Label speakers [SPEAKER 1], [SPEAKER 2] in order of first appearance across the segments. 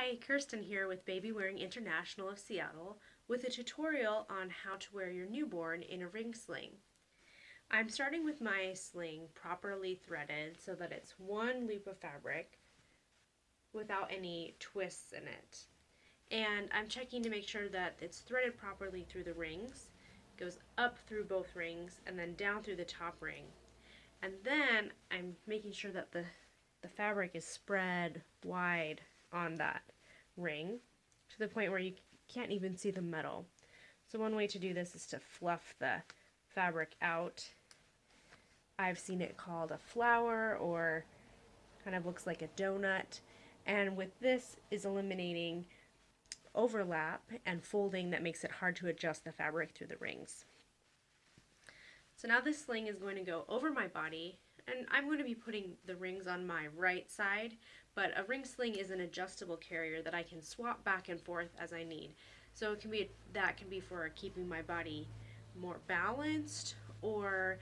[SPEAKER 1] Hi, Kirsten here with Babywearing International of Seattle with a tutorial on how to wear your newborn in a ring sling. I'm starting with my sling properly threaded so that it's one loop of fabric without any twists in it. And I'm checking to make sure that it's threaded properly through the rings, goes up through both rings, and then down through the top ring. And then I'm making sure that the fabric is spread wide on that ring to the point where you can't even see the metal. So one way to do this is to fluff the fabric out. I've seen it called a flower, or kind of looks like a donut. And with this is eliminating overlap and folding that makes it hard to adjust the fabric through the rings. So now this sling is going to go over my body, and I'm going to be putting the rings on my right side, but a ring sling is an adjustable carrier that I can swap back and forth as I need. So it can be for keeping my body more balanced, or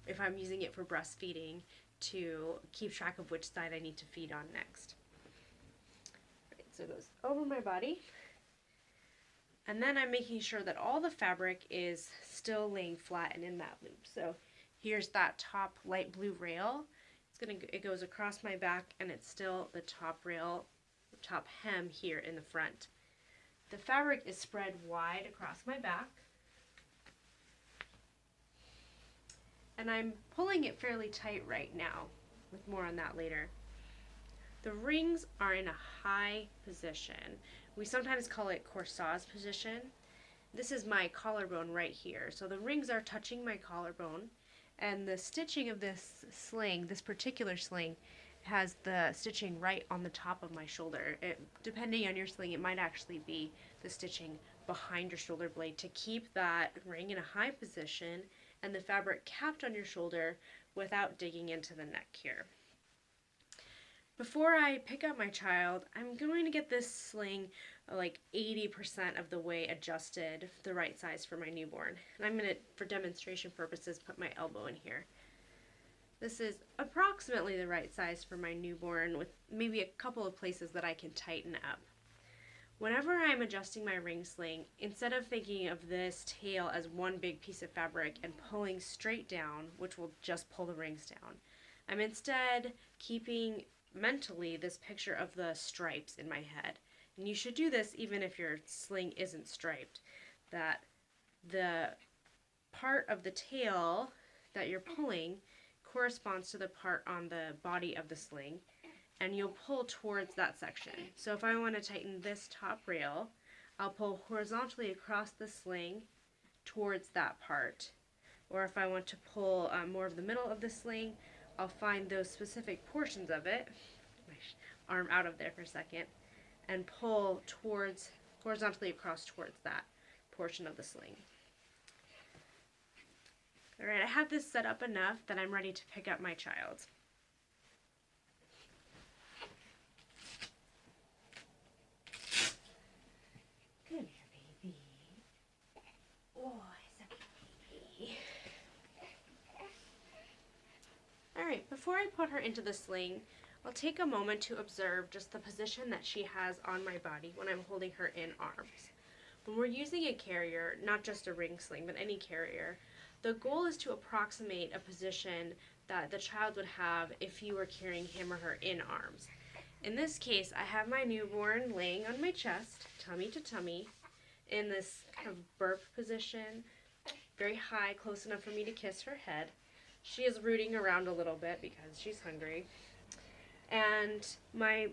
[SPEAKER 1] if I'm using it for breastfeeding, to keep track of which side I need to feed on next. Right, so it goes over my body. And then I'm making sure that all the fabric is still laying flat and in that loop. So here's that top light blue rail. It goes across my back, and it's still the top rail, top hem here in the front. The fabric is spread wide across my back, and I'm pulling it fairly tight right now, with more on that later. The rings are in a high position. We sometimes call it corsage position. This is my collarbone right here. So the rings are touching my collarbone, and the stitching of this sling, this particular sling, has the stitching right on the top of my shoulder. Depending on your sling, it might actually be the stitching behind your shoulder blade to keep that ring in a high position and the fabric capped on your shoulder without digging into the neck here. Before I pick up my child, I'm going to get this sling like 80% of the way adjusted the right size for my newborn. And I'm going to, for demonstration purposes, put my elbow in here. This is approximately the right size for my newborn, with maybe a couple of places that I can tighten up. Whenever I'm adjusting my ring sling, instead of thinking of this tail as one big piece of fabric and pulling straight down, which will just pull the rings down, I'm instead keeping mentally this picture of the stripes in my head. And you should do this even if your sling isn't striped, that the part of the tail that you're pulling corresponds to the part on the body of the sling, and you'll pull towards that section. So if I want to tighten this top rail, I'll pull horizontally across the sling towards that part. Or if I want to pull more of the middle of the sling, I'll find those specific portions of it, my arm out of there for a second, and pull towards, horizontally across towards that portion of the sling. Alright, I have this set up enough that I'm ready to pick up my child. Come here, baby. Oh, it's a baby. Alright, before I put her into the sling, I'll take a moment to observe just the position that she has on my body when I'm holding her in arms. When we're using a carrier, not just a ring sling, but any carrier, the goal is to approximate a position that the child would have if you were carrying him or her in arms. In this case, I have my newborn laying on my chest, tummy to tummy, in this kind of burp position, very high, close enough for me to kiss her head. She is rooting around a little bit because she's hungry. And my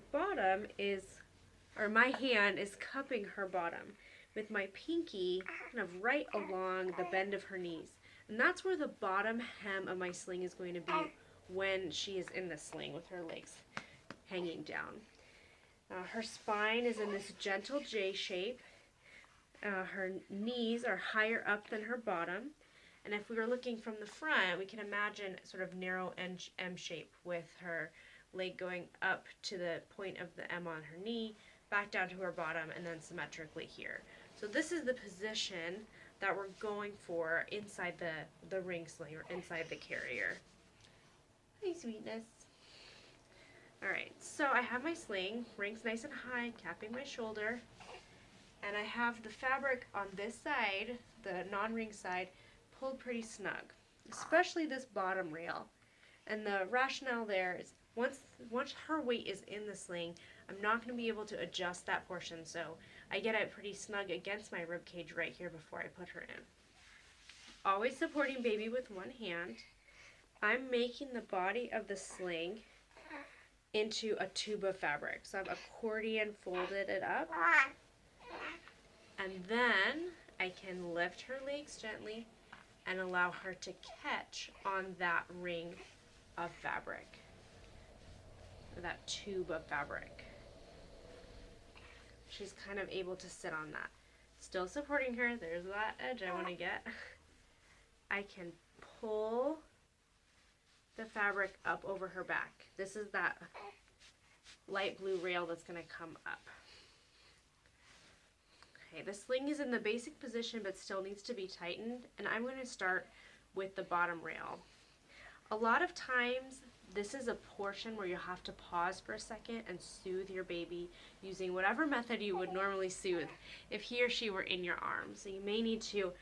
[SPEAKER 1] hand is cupping her bottom with my pinky kind of right along the bend of her knees. And that's where the bottom hem of my sling is going to be when she is in the sling with her legs hanging down. Her spine is in this gentle J shape. Her knees are higher up than her bottom. And if we were looking from the front, we can imagine sort of narrow M shape with her leg going up to the point of the M on her knee, back down to her bottom, and then symmetrically here. So this is the position that we're going for inside the ring sling, or inside the carrier. Hi, sweetness. Alright, so I have my sling, rings nice and high, capping my shoulder, and I have the fabric on this side, the non-ring side, pulled pretty snug, especially this bottom rail. And the rationale there is once her weight is in the sling, I'm not going to be able to adjust that portion, so I get it pretty snug against my rib cage right here before I put her in. Always supporting baby with one hand. I'm making the body of the sling into a tube of fabric. So I've accordion folded it up. And then I can lift her legs gently and allow her to catch on that ring of fabric, or that tube of fabric. She's kind of able to sit on that. Still supporting her. There's that edge I want to get. I can pull the fabric up over her back. This is that light blue rail that's going to come up. Okay, the sling is in the basic position but still needs to be tightened, and I'm going to start with the bottom rail. A lot of times this is a portion where you have to pause for a second and soothe your baby using whatever method you would normally soothe if he or she were in your arms. So you may need to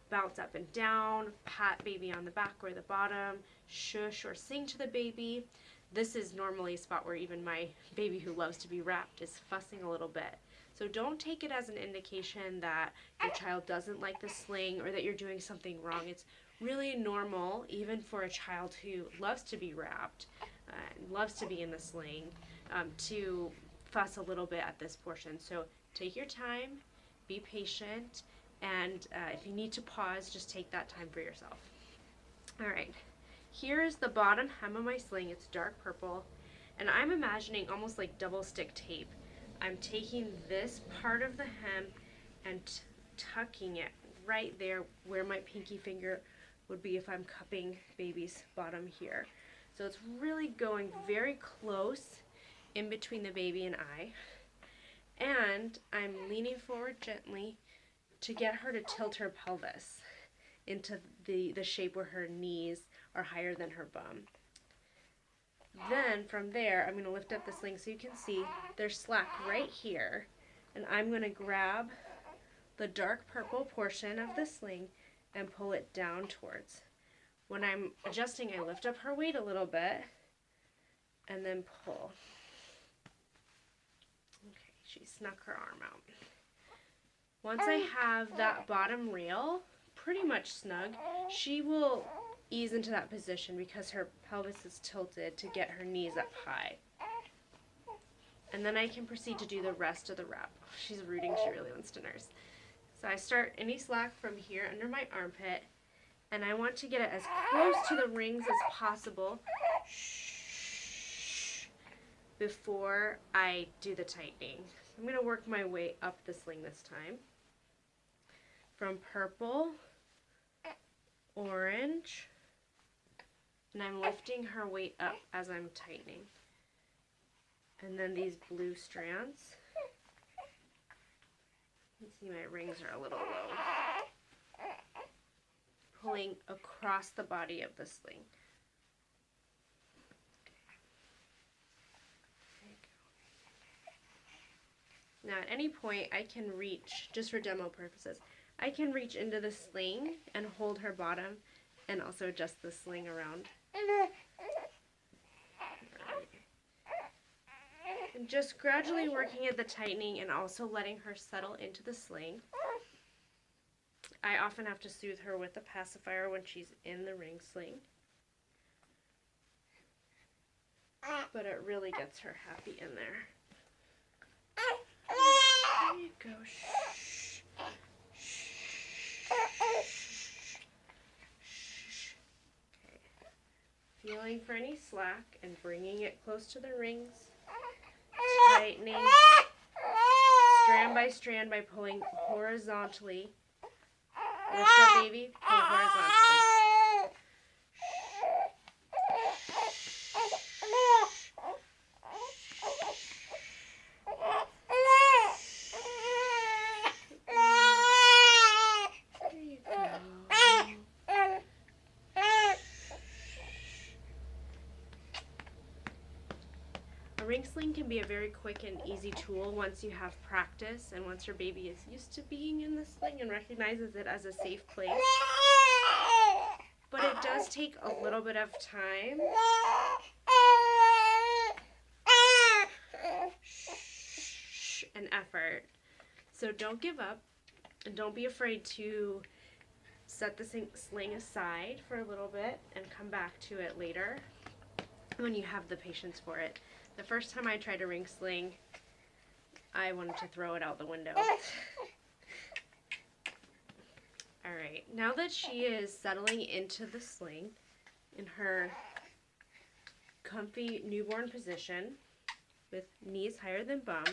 [SPEAKER 1] bounce up and down, pat baby on the back or the bottom, shush or sing to the baby. This is normally a spot where even my baby who loves to be wrapped is fussing a little bit. So don't take it as an indication that your child doesn't like the sling or that you're doing something wrong. It's really normal, even for a child who loves to be wrapped, loves to be in the sling, to fuss a little bit at this portion. So take your time, be patient, and if you need to pause, just take that time for yourself. Alright, here is the bottom hem of my sling. It's dark purple, and I'm imagining almost like double stick tape. I'm taking this part of the hem and tucking it right there where my pinky finger would be if I'm cupping baby's bottom here. So it's really going very close in between the baby and I. And I'm leaning forward gently to get her to tilt her pelvis into the shape where her knees are higher than her bum. Then from there, I'm going to lift up the sling so you can see there's slack right here. And I'm going to grab the dark purple portion of the sling and pull it down towards. When I'm adjusting, I lift up her weight a little bit and then pull. Okay, she snuck her arm out. Once I have that bottom rail pretty much snug, she will ease into that position because her pelvis is tilted to get her knees up high. And then I can proceed to do the rest of the wrap. She's rooting, she really wants to nurse. So I start any slack from here under my armpit, and I want to get it as close to the rings as possible before I do the tightening. So I'm going to work my way up the sling this time. From purple, orange, and I'm lifting her weight up as I'm tightening. And then these blue strands. You can see my rings are a little low. Pulling across the body of the sling. Now at any point I can reach, just for demo purposes, I can reach into the sling and hold her bottom and also adjust the sling around. And just gradually working at the tightening and also letting her settle into the sling. I often have to soothe her with a pacifier when she's in the ring sling. But it really gets her happy in there. There you go. Shh. Okay. Feeling for any slack and bringing it close to the rings. Tightening strand by strand by pulling horizontally. Lift up, baby. Pull horizontally. ring sling can be a very quick and easy tool once you have practice and once your baby is used to being in the sling and recognizes it as a safe place. But it does take a little bit of time and effort. So don't give up and don't be afraid to set the sling aside for a little bit and come back to it later when you have the patience for it. The first time I tried a ring sling, I wanted to throw it out the window. Alright, now that she is settling into the sling in her comfy newborn position with knees higher than bum,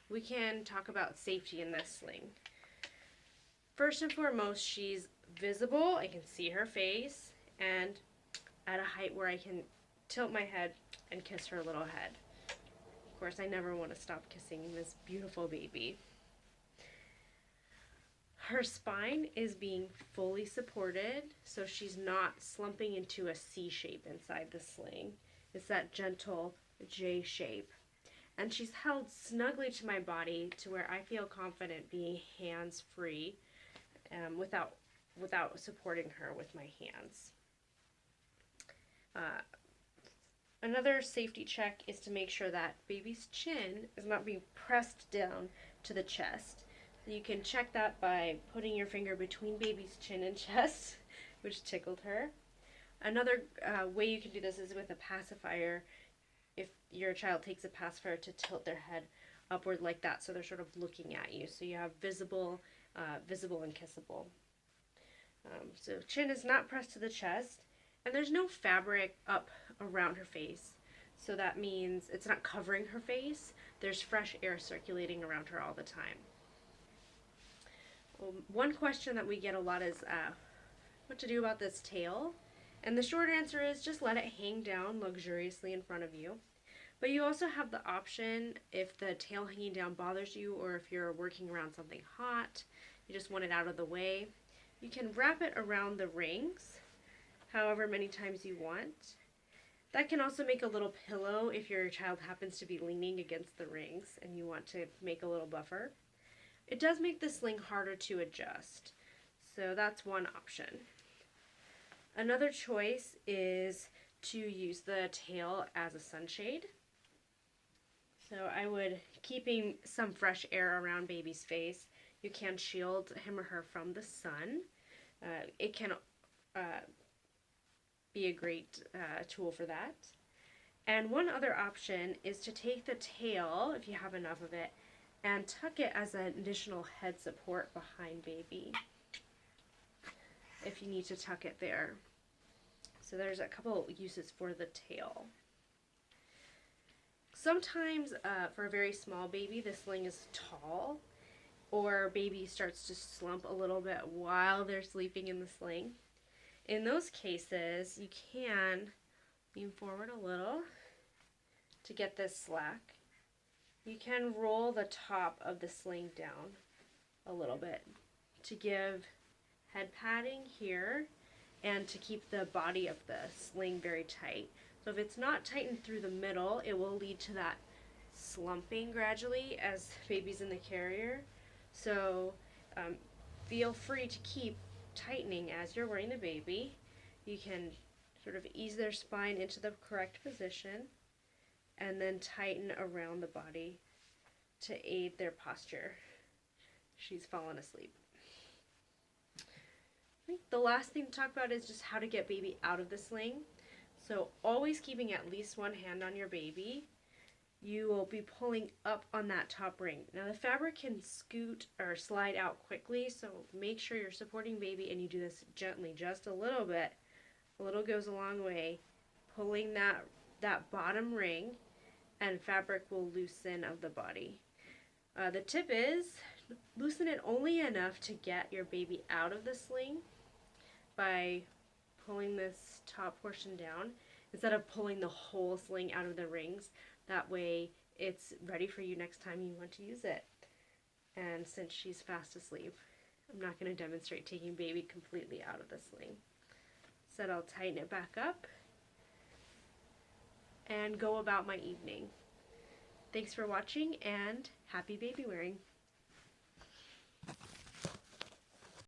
[SPEAKER 1] we can talk about safety in this sling. First and foremost, she's visible. I can see her face and at a height where I can tilt my head and kiss her little head. Of course, I never want to stop kissing this beautiful baby. Her spine is being fully supported, so she's not slumping into a C shape inside the sling. It's that gentle J shape. And she's held snugly to my body to where I feel confident being hands-free without supporting her with my hands. Another safety check is to make sure that baby's chin is not being pressed down to the chest. So you can check that by putting your finger between baby's chin and chest, which tickled her. Another way you can do this is with a pacifier. If your child takes a pacifier, to tilt their head upward like that so they're sort of looking at you. So you have visible and kissable. So chin is not pressed to the chest, and there's no fabric up around her face. So that means it's not covering her face. There's fresh air circulating around her all the time. One question that we get a lot is what to do about this tail. And the short answer is just let it hang down luxuriously in front of you. But you also have the option, if the tail hanging down bothers you or if you're working around something hot, you just want it out of the way, you can wrap it around the rings however many times you want. That can also make a little pillow if your child happens to be leaning against the rings and you want to make a little buffer. It does make the sling harder to adjust, so that's one option. Another choice is to use the tail as a sunshade. So I would, keeping some fresh air around baby's face, you can shield him or her from the sun. It can be a great tool for that. And one other option is to take the tail, if you have enough of it, and tuck it as an additional head support behind baby, if you need to tuck it there. So there's a couple uses for the tail. Sometimes for a very small baby, the sling is tall, or baby starts to slump a little bit while they're sleeping in the sling. In those cases, you can lean forward a little to get this slack. You can roll the top of the sling down a little bit to give head padding here and to keep the body of the sling very tight. So if it's not tightened through the middle, it will lead to that slumping gradually as baby's in the carrier. So feel free to keep tightening as you're wearing the baby. You can sort of ease their spine into the correct position and then tighten around the body to aid their posture. She's fallen asleep. I think the last thing to talk about is just how to get baby out of the sling. So always keeping at least one hand on your baby. You will be pulling up on that top ring. Now the fabric can scoot or slide out quickly, so make sure you're supporting baby and you do this gently, just a little bit. A little goes a long way. Pulling that bottom ring, and fabric will loosen of the body. The tip is loosen it only enough to get your baby out of the sling by pulling this top portion down instead of pulling the whole sling out of the rings. That way it's ready for you next time you want to use it. And since she's fast asleep, I'm not going to demonstrate taking baby completely out of the sling. Instead, I'll tighten it back up and go about my evening. Thanks for watching and happy baby wearing!